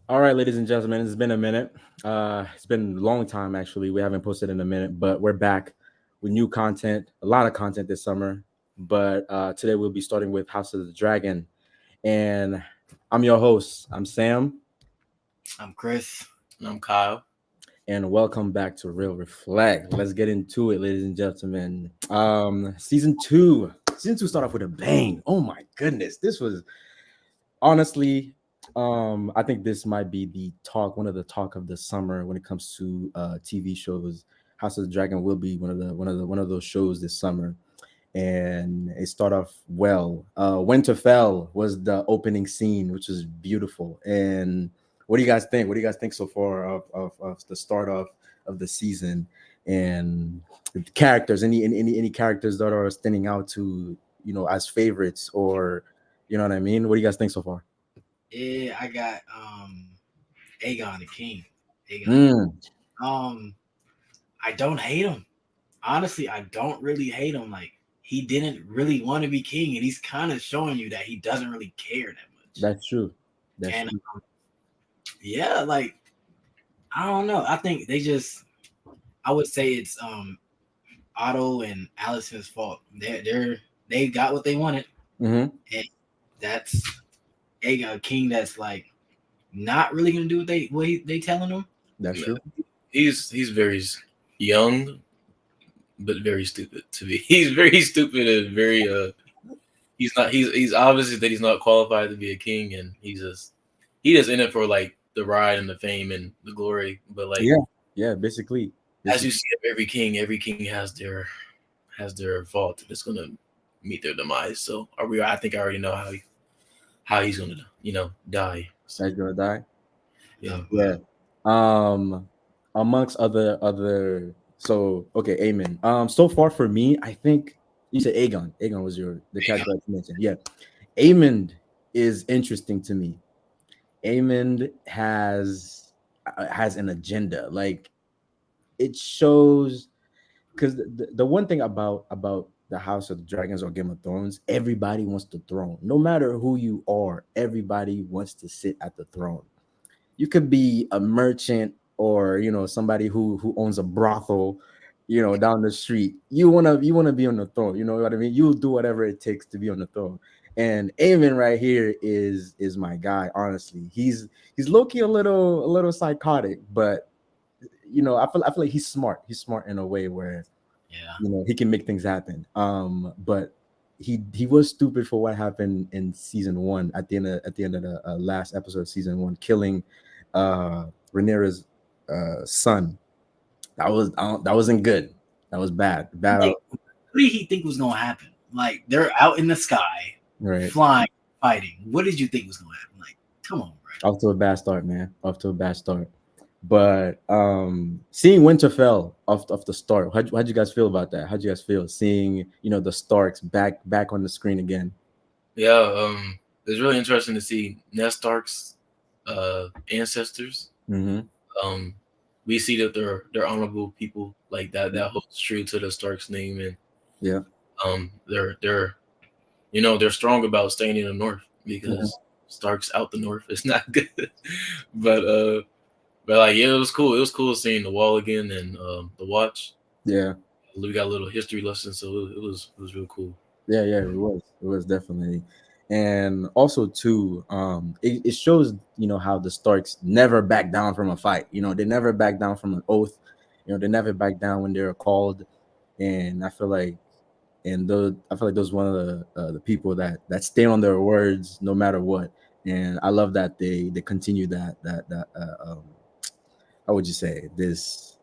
All right, ladies and gentlemen, it's been a minute. It's been a long time actually. We haven't posted in a minute, but we're back with new content, a lot of content this summer. But today we'll be starting with House of the Dragon, and I'm your host. I'm Sam, I'm Chris. And I'm Kyle. and welcome back to Real Reflect. Let's get into it, ladies and gentlemen. Season two started off with a bang. Oh my goodness, this was honestly, I think this might be one of the talk of the summer when it comes to TV shows. House of the Dragon will be one of those shows this summer, and it started off well. Winterfell was the opening scene, which was beautiful. And what do you guys think? What do you guys think so far of the start of the season and the characters? Any characters that are standing out to as favorites, or you know what I mean? What do you guys think so far? Yeah, I got Aegon the King. Aegon. Mm, I don't hate him. Honestly, I don't really hate him. Like he didn't really want to be king, and he's kind of showing you that he doesn't really care that much. that's true. That's And true. yeah, like I don't know. I think I would say it's Otto and Allison's fault. They got what they wanted, Hmm. and that's Aegon King. That's like not really gonna do what they telling him. That's true. He's very young, but very stupid to me. He's very stupid and very he's obviously that he's not qualified to be a king, and he just in it for like the ride and the fame and the glory. But like Yeah, yeah. Basically, as you basically. see of every king has their fault that's gonna meet their demise. So I think I already know how he's gonna die. So That's gonna die. yeah. Yeah. Um, amongst other. So okay, Amen. So far for me, I think you said Aegon. Aegon was the character that you mentioned. Yeah, Aemond is interesting to me. Aemond has an agenda. Like it shows because the one thing about the House of the Dragons or Game of Thrones, everybody wants the throne. No matter who you are, everybody wants to sit at the throne. You could be a merchant or somebody who owns a brothel, down the street. You wanna be on the throne. You know what I mean? You'll do whatever it takes to be on the throne. And Aemon right here is my guy. Honestly, he's low-key a little psychotic, but I feel like he's smart. He's smart in a way where Yeah, he can make things happen. But he was stupid for what happened in season one at the end of the last episode of season one, killing Rhaenyra's son. That wasn't good. That was bad. Bad. like what did he think was gonna happen? Like they're out in the sky, Right. flying, fighting. What did you think was gonna happen? Like, come on, bro. Off to a bad start, man. Off to a bad start. But seeing Winterfell off the start, how'd you guys feel about that? How'd you guys feel seeing the Starks back on the screen again? Yeah, it's really interesting to see Ned Stark's ancestors. Mm-hmm. Um, we see that they're honorable people, like that holds true to the Stark's name, and Yeah. they're strong about staying in the North Mhm. because Stark's out the North is not good. but like yeah, it was cool. It was cool seeing the Wall again and the Watch. Yeah. We got a little history lesson, so it was real cool. Yeah, yeah, it was. It was definitely. And also too, it shows, how the Starks never back down from a fight. They never back down from an oath. They never back down when they're called. And I feel like those one of the people that stay on their words no matter what. And I love that they continue how would you say this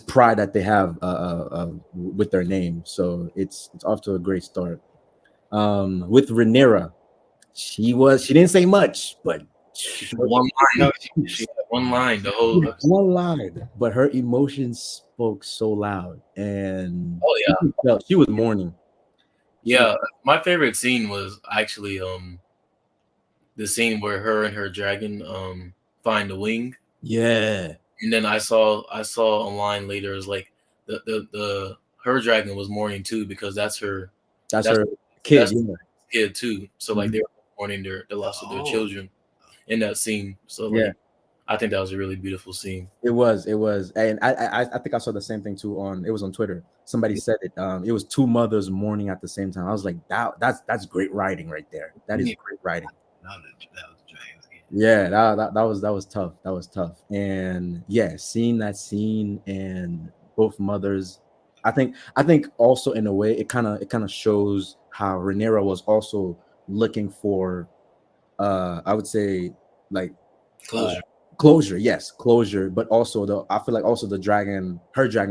pride that they have with their name. So it's off to a great start. With Rhaenyra, she didn't say much, but She she, had one No, line. She had one line the whole episode. one line, but her emotions spoke so loud, and Oh you yeah, could tell she was mourning. She was, yeah. My favorite scene was actually the scene where her and her dragon find the wing, yeah, and then I saw online later is like the her dragon was mourning too because that's that's her kid. that's Yeah. kid too. So like Mhm. they were mourning the loss of their oh, children, in that scene. So like, I think that was a really beautiful scene. It was, and I think I saw the same thing too on. It was on Twitter. Somebody said it. It was two mothers mourning at the same time. I was like, that's great writing right there. That is great writing. That was Dragon's game. Yeah, that was tough. That was tough. And yeah, seeing that scene and both mothers, I think also in a way it kind of shows how Rhaenyra was also looking for I would say like Closure. Closure, yes, closure, but also I feel like also her dragon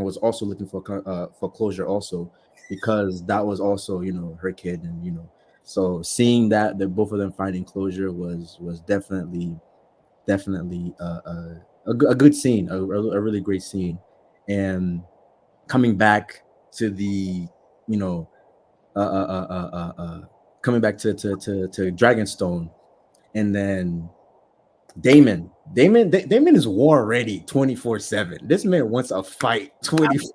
was also looking for closure also, because that was also her kid, and so seeing that both of them finding closure was definitely a good scene, a really great scene. And coming back to the you know coming back to Dragonstone, and then Damon is war ready 24/7. This man wants a fight 24.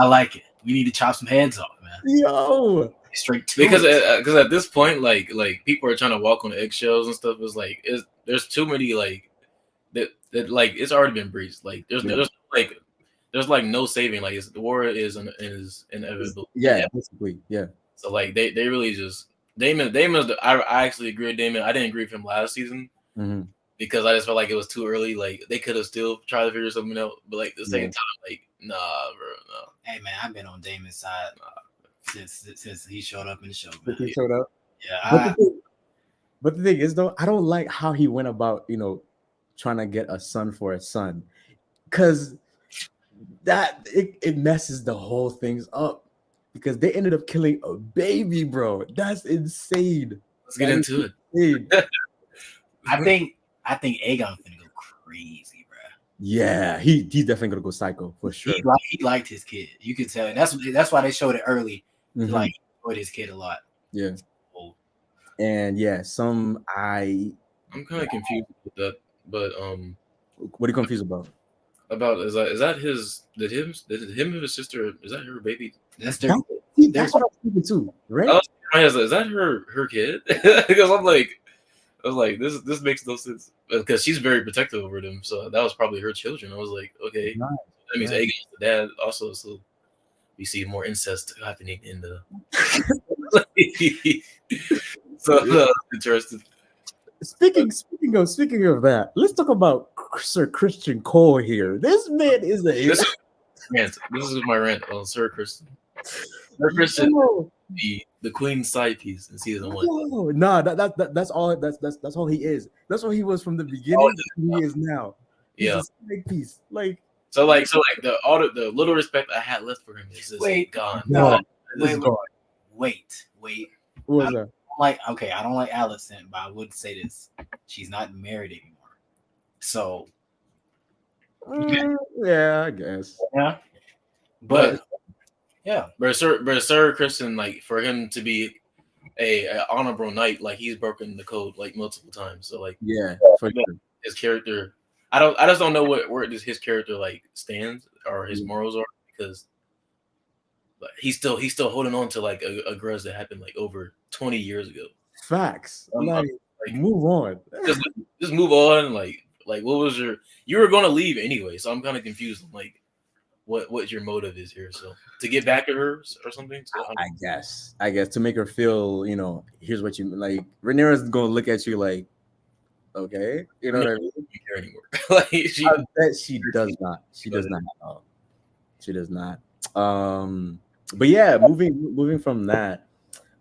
I like it. We need to chop some heads off, man. Yo, Straight to Because it. because at this point, like people are trying to walk on eggshells and stuff. It's like there's too many like that like it's already been breached. Like there's like no saving. Like the war is inevitable. yeah, basically, yeah. So like they really just Damon's. I actually agree with Damon. I didn't agree with him last season because I just felt like it was too early. Like they could have still tried to figure something out, but like at the same time, like nah, bro, no. Hey man, I've been on Damon's side since he showed up in the show. Man. He showed up. Yeah, but the thing is, though, I don't like how he went about, trying to get a son for a son, because that it messes the whole things up, because they ended up killing a baby, bro. That's insane. Let's get into it. I think Aegon's gonna go crazy, bro. Yeah, he's definitely gonna go psycho for sure. He liked his kid. You could tell. That's why they showed it early. Like he enjoyed his kid a lot. Yeah. And yeah, I'm kind of confused with that, but what are you confused about? Is that his him and his sister, is that her baby? That's what I was thinking too, right? Is that her kid? Because I was like, this makes no sense, because she's very protective over them, so that was probably her children. I was like, okay, that means Aegon's the dad also, so we see more incest happening in the. So interesting. Speaking of that, let's talk about Sir Christian Cole here. This man is This is my rant on Sir Christian. Sir Christian, the Queen's side piece in season 1. No, that's all. That's all he is. That's what he was from the beginning. He is now. He's a side piece. Like so the little respect I had left for him is just gone. Wait. What was that? I don't like Allison, but I would say this: she's not married anymore. So, yeah, I guess. Yeah, but Sir Christian, like for him to be a honorable knight, like he's broken the code like multiple times. So like for sure. His character, I just don't know where his character like stands or his morals are, because he's still holding on to like a grudge that happened like over 20 years ago. Facts. Like move on. Just move on. Like what was you were going to leave anyway, so I'm kind of confused. Like what your motive is here? So to get back at her or something? So, I guess to make her feel, here's what you like. Rhaenyra's gonna look at you like, okay, you know what I mean? Care anymore. Like I bet she does not. She does not. She does not. But yeah, moving from that,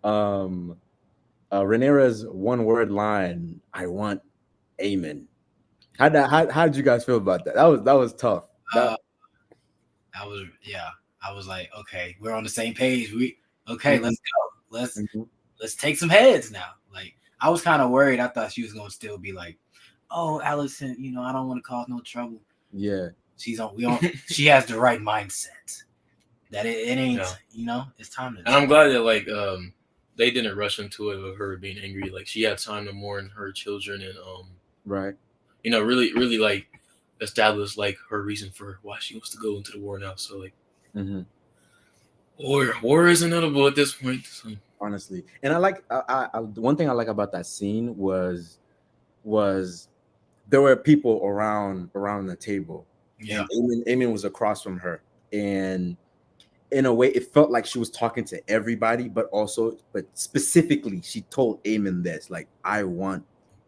Rhaenyra's one word line, "I want Aemon." How did you guys feel about that? That was tough. I was like, okay, we're on the same page. Let's go. Let's take some heads now. Like I was kind of worried. I thought she was gonna still be like, oh, Allison, I don't want to cause no trouble. Yeah, she has the right mindset. That it ain't, it's time to. And I'm glad that like they didn't rush into it with her being angry. Like she had time to mourn her children and right. Really, really like establish like her reason for why she wants to go into the war now. So like, war is inevitable at this point. So. Honestly, and I like one thing I like about that scene was was there were people around the table, Yeah. and Amen was across from her, and in a way, it felt like she was talking to everybody, but specifically, she told Amen this, like, I want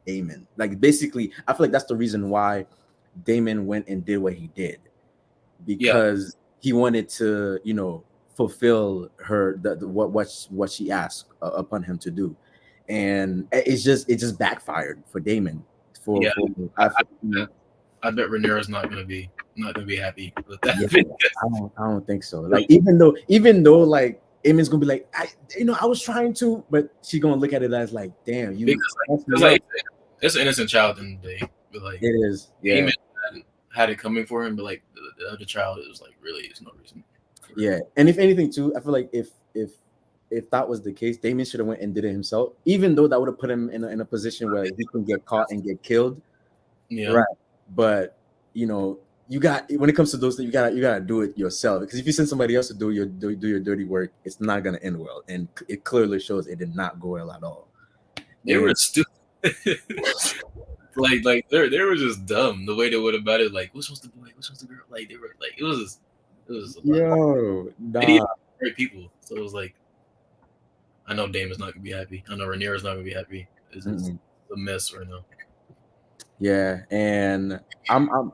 Amen. Like, basically, I feel like that's the reason why Damon went and did what he did, Yeah. because he wanted to, fulfill her what she asked upon him to do, and it just backfired for Damon. For Yeah. for I, I feel, I bet Rhaenyra's not gonna be happy with that. yeah, Because, I don't think so. Like, even though like Emin's gonna be like, I was trying to, but she's gonna look at it as like, damn, you messed me up. like it's an innocent child in the day, but like It is, yeah, Aemon had it coming for him, but like the other child, it was like really, there's no reason. yeah. And if anything, too, I feel like if that was the case, Damien should have went and did it himself, even though that would have put him in a position where he can get caught and get killed. Yeah. Right. But you got, when it comes to those things, you gotta do it yourself, because if you send somebody else to do your dirty work, it's not gonna end well, and it clearly shows it did not go well at all. They And were stupid. like they were just dumb the way they would about it. Like, which one's the boy? Which one's the girl? Like they were like it was a lot. yo, And he nah, great people, so it was like I know Damon's not gonna be happy. I know Rhaenyra's not gonna be happy. It's a mess right now. yeah, and I'm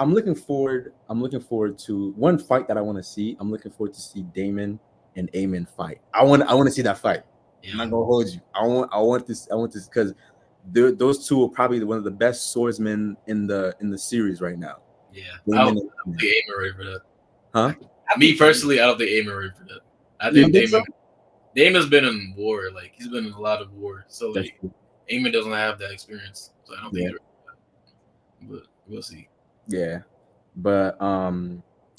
looking forward. I'm looking forward to one fight that I want to see. I'm looking forward to see Damon and Aemon fight. I want to see that fight. Yeah. I'm not gonna hold you. I want this because those two are probably one of the best swordsmen in the series right now. Yeah. I don't think Aemon ready for that. Huh? Me personally, I don't think Aemon ready for that. I You think don't think Damon's been in war. Like he's been in a lot of war, so That's like true. Aemon doesn't have that experience. So I don't think. Yeah. He's ready for that. But we'll see. Yeah, but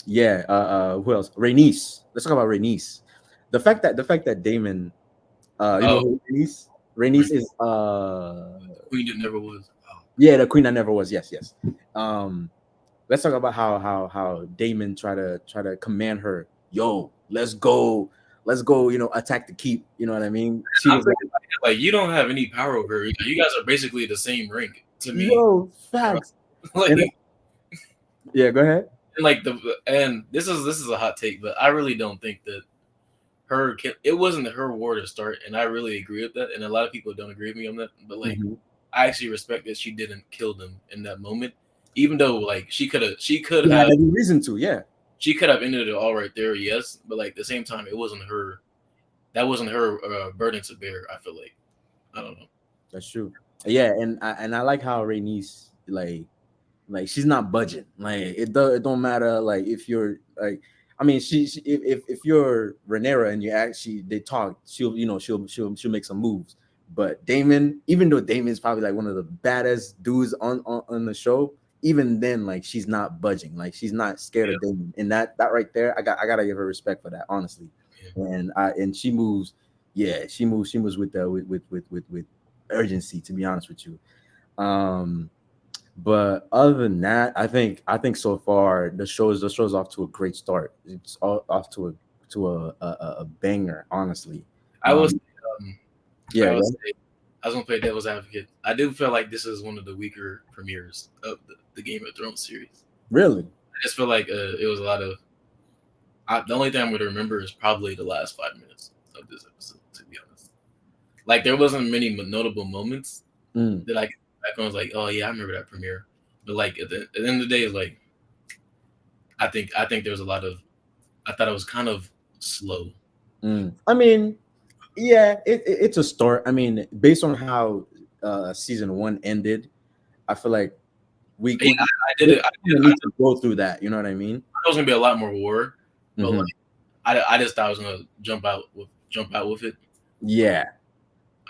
yeah. Who else? Rhaenys. Let's talk about Rhaenys. The fact that Damon, who Rhaenys? Rhaenys is Queen that never was. yeah, the queen that never was. Yes, yes. Let's talk about how Damon try to command her. Yo, let's go. Attack the keep. You know what I mean? She was Like you don't have any power over her. You guys are basically the same rank to me. yo, facts. Like, Yeah, go ahead. and this is a hot take, but I really don't think that it wasn't her war to start, and I really agree with that. And a lot of people don't agree with me on that, but like I actually respect that she didn't kill them in that moment, even though like she could have had every reason to, yeah. She could have ended it all right there, yes, but like at the same time, it wasn't her. That wasn't her burden to bear. I feel like I don't know. That's true. Yeah, and I like how Rhaenys like she's not budging. Like it don't matter. Like if you're like, I mean, she if you're Rhaenyra and you actually they talk, she'll make some moves. But Damon, even though Damon's probably like one of the baddest dudes on the show, even then, like she's not budging. Like she's not scared of Damon. And that right there, I gotta give her respect for that, honestly. Yeah. And she moves, yeah, she moves with with urgency, to be honest with you. But other than that, I think so far the show's off to a great start. It's all off to a banger, honestly. I was yeah. I was gonna play devil's advocate. I do feel like this is one of the weaker premieres of the Game of Thrones series. Really? I just feel like it was a lot of. The only thing I'm gonna remember is probably the last 5 minutes of this episode. To be honest, like there wasn't many notable moments that I was like, oh yeah, I remember that premiere. But like at the end of the day, like I think there was a lot of. I thought it was kind of slow. I mean, yeah, it's a start. I mean, based on how season 1 ended, I feel like we need to go through that. You know what I mean? There was gonna be a lot more war, but like I just thought I was gonna jump out with it. Yeah.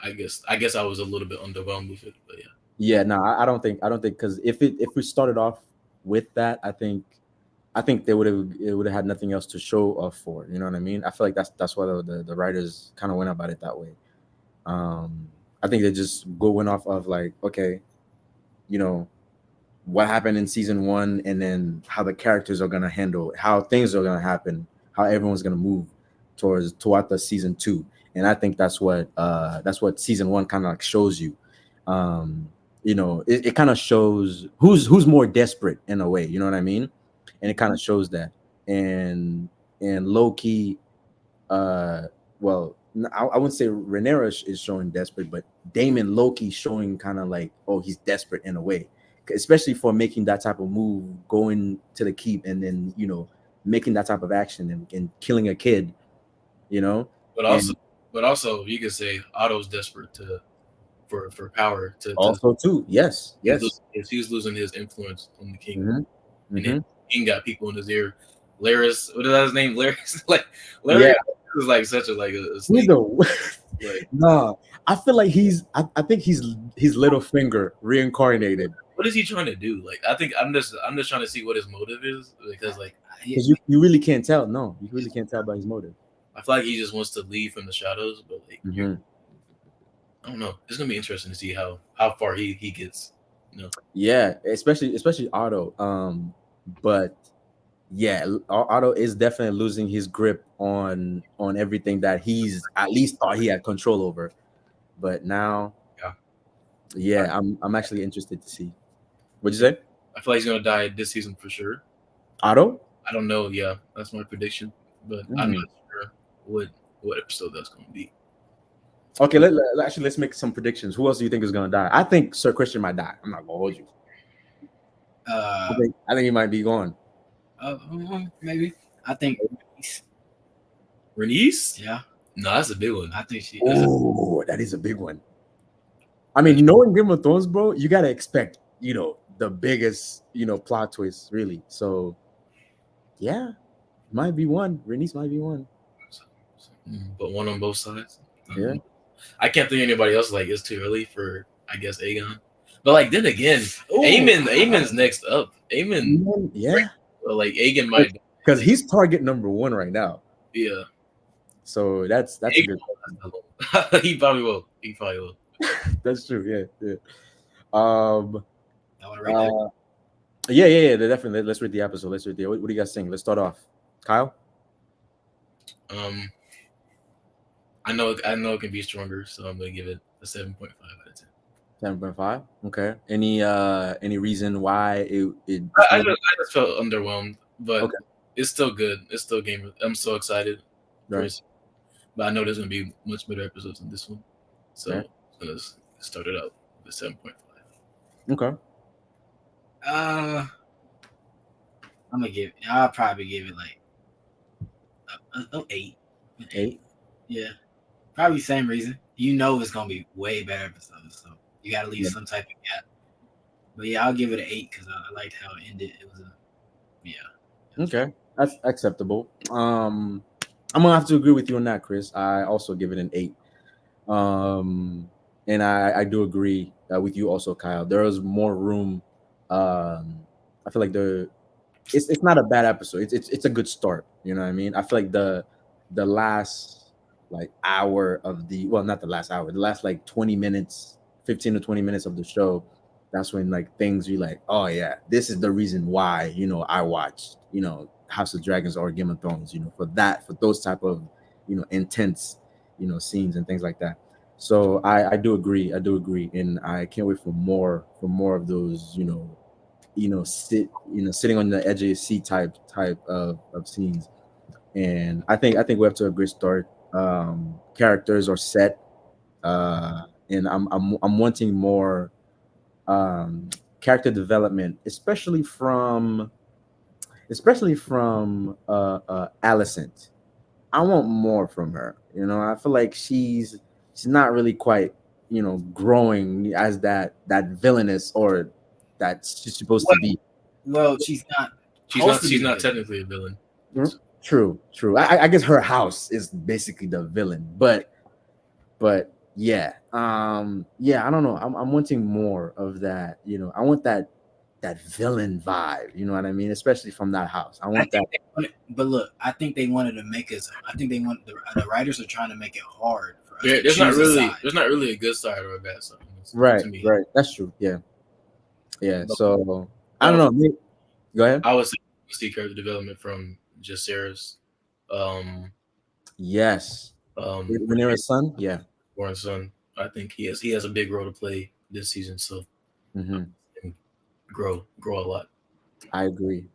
I guess I was a little bit underwhelmed with it, but yeah. Yeah, no, I don't think because if we started off with that, I think it would have had nothing else to show off for. You know what I mean? I feel like that's why the writers kind of went about it that way. I think they just went off of like, okay, what happened in season 1, and then how the characters are gonna handle, how things are gonna happen, how everyone's gonna move toward the season 2. And I think that's what season 1 kind of like shows you. it kind of shows who's more desperate in a way. You know what I mean? And it kind of shows that. And Loki, uh, well, I wouldn't say Rhaenyra is showing desperate, but Damon Loki showing kind of like, oh, he's desperate in a way, especially for making that type of move, going to the keep, and then making that type of action and killing a kid, But also, and you could say Otto's desperate for power to also too, yes, yes, he's losing his influence on the king, mm-hmm, and mm-hmm. then king got people in his ear. Laris, what is that his name? Laris, like Yeah, Laris is like such a he's snake. a Like, no. I feel like I think he's Littlefinger reincarnated. what is he trying to do? Like, I think I'm just trying to see what his motive is, because like Because you really can't tell. No, you really can't tell by his motive. I feel like he just wants to leave from the shadows, but like Mm-hmm. I don't know. It's gonna be interesting to see how far he gets. Yeah, especially Otto. But yeah, Otto is definitely losing his grip on everything that he's at least thought he had control over. But now, Yeah. yeah, I'm actually interested to see. What'd you say? I feel like he's gonna die this season for sure. Otto? I don't know. Yeah, that's my prediction, but I'm not sure what episode that's gonna be. Okay, actually let's make some predictions. Who else do you think is gonna die? I think Sir Christian might die. I'm not gonna hold you. I think he might be gone. Maybe. I think Renice? Yeah. No, that's a big one. I think she. Oh, that is a big one. I mean, knowing Game of Thrones, bro, you gotta expect, the biggest, plot twist, really. So, yeah, might be one. Renice might be one. But one on both sides. Yeah. I can't think of anybody else. Like, it's too early for, I guess, Aegon. But like then again, Aemon's next up. Aemon, yeah. Like Aegon might, because he's target number one right now. Yeah. So that's a good. He probably will. He probably will. That's true. Yeah. Yeah. Definitely. Let's read the episode. Let's read the. What do you guys think? Let's start off. Kyle. I know it can be stronger, so I'm gonna give it a 7.5 out of 10. 7.5. Okay. Any reason why it I just felt underwhelmed, but okay. It's still good. It's still game. I'm so excited. Right. But I know there's gonna be much better episodes than this one, so let's start it out with 7.5. Okay. I'll probably give it like an 8. 8. Yeah. Probably same reason. It's gonna be way better episodes, so you gotta leave some type of gap. But yeah, I'll give it an 8 because I liked how it ended. It was Okay, that's acceptable. I'm gonna have to agree with you on that, Chris. I also give it an 8. And I do agree with you also, Kyle. There is more room. I feel like it's not a bad episode. It's a good start. You know what I mean? I feel like the last like hour of not the last hour, the last like 20 minutes, 15 to 20 minutes of the show, that's when like things you like, oh yeah, this is the reason why, I watched, House of Dragons or Game of Thrones, for those type of, intense, scenes and things like that. So I do agree. And I can't wait for more of those, sitting on the edge of your seat type of scenes. And I think we're up to a great start. Characters are set, and I'm wanting more character development, especially from Alicent. I want more from her. I feel like she's not really quite growing as that villainous or that she's supposed to be. Well, she's not. She's not technically a villain. True. I guess her house is basically the villain, but yeah, I don't know. I'm wanting more of that. I want that villain vibe. You know what I mean? Especially from that house. I want that. But look, I think they wanted to make us. I think they want the writers are trying to make it hard for us. There's not really a good side or a bad side. Right. That's true. Yeah. So I don't know. Go ahead. I would see character development from Jacaerys. Yes. Rhaenyra's son. Yeah. Warren's son. I think he has a big role to play this season. So Mm-hmm. and grow a lot. I agree.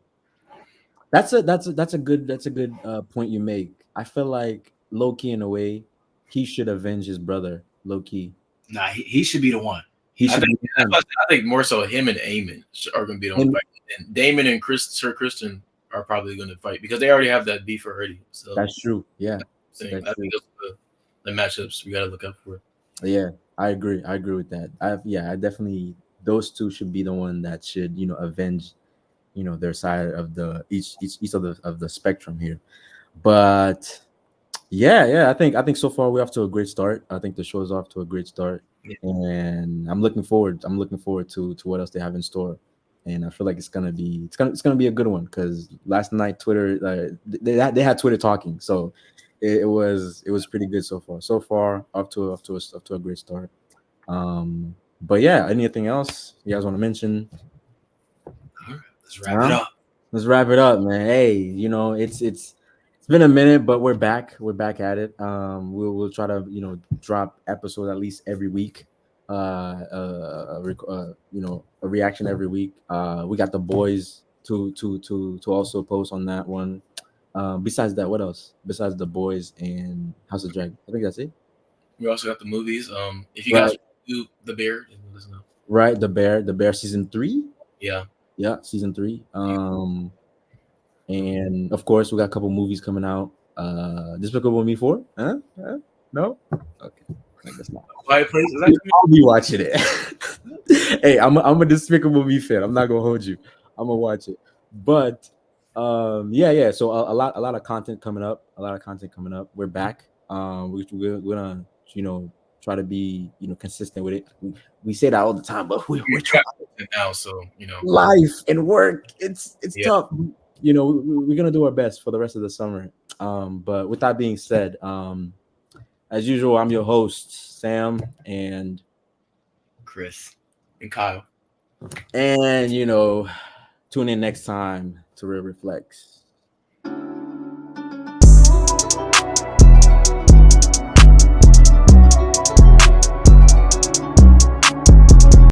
That's a good point you make. I feel like low key in a way, he should avenge his brother. Low key, Nah, he should be the one. he I should think be the one. I think more so him and Eamon are going to be the one And fight, and Damon and Sir Christian are probably going to fight because they already have that beef already. So that's true. Yeah, that's I true. think those are the matchups we got to look out for. Yeah, I agree. I agree with that. I definitely those two should be the one that should avenge their side of the each of the spectrum here. But yeah, I think so far we're off to a great start. I think the show is off to a great start, Yeah. and I'm looking forward. To what else they have in store, and I feel like it's gonna be a good one because last night Twitter they had Twitter talking, so it was pretty good so far. So far, off to a great start. But yeah, anything else you guys want to mention? All right, let's wrap it Huh? up. Let's wrap it up, man. Hey, it's been a minute, but we're back. We're back at it. We'll try to drop episode at least every week. A reaction every week. We got the boys to also post on that one. Besides that, what else? Besides the boys and House of Dragon, I think that's it. We also got the movies. If you guys Right, do The Bear, then let us know. right. The Bear season 3. Yeah, Yeah, season 3. And of course, we got a couple movies coming out. Despicable Me 4? Huh? Huh? No? Okay. I guess not. Quiet Place. Is that coming? I'll be watching it. Hey, I'm a Despicable Me fan. I'm not gonna hold you. I'm gonna watch it. But yeah. So a lot of content coming up. A lot of content coming up. We're back. We're gonna try to be consistent with it. We say that all the time, but we're We trying. got content now, so Life and work, it's yeah. tough. We're gonna do our best for the rest of the summer. But with that being said, as usual, I'm your host Sam, and Chris. And Kyle. tune in next time to Real Reflex.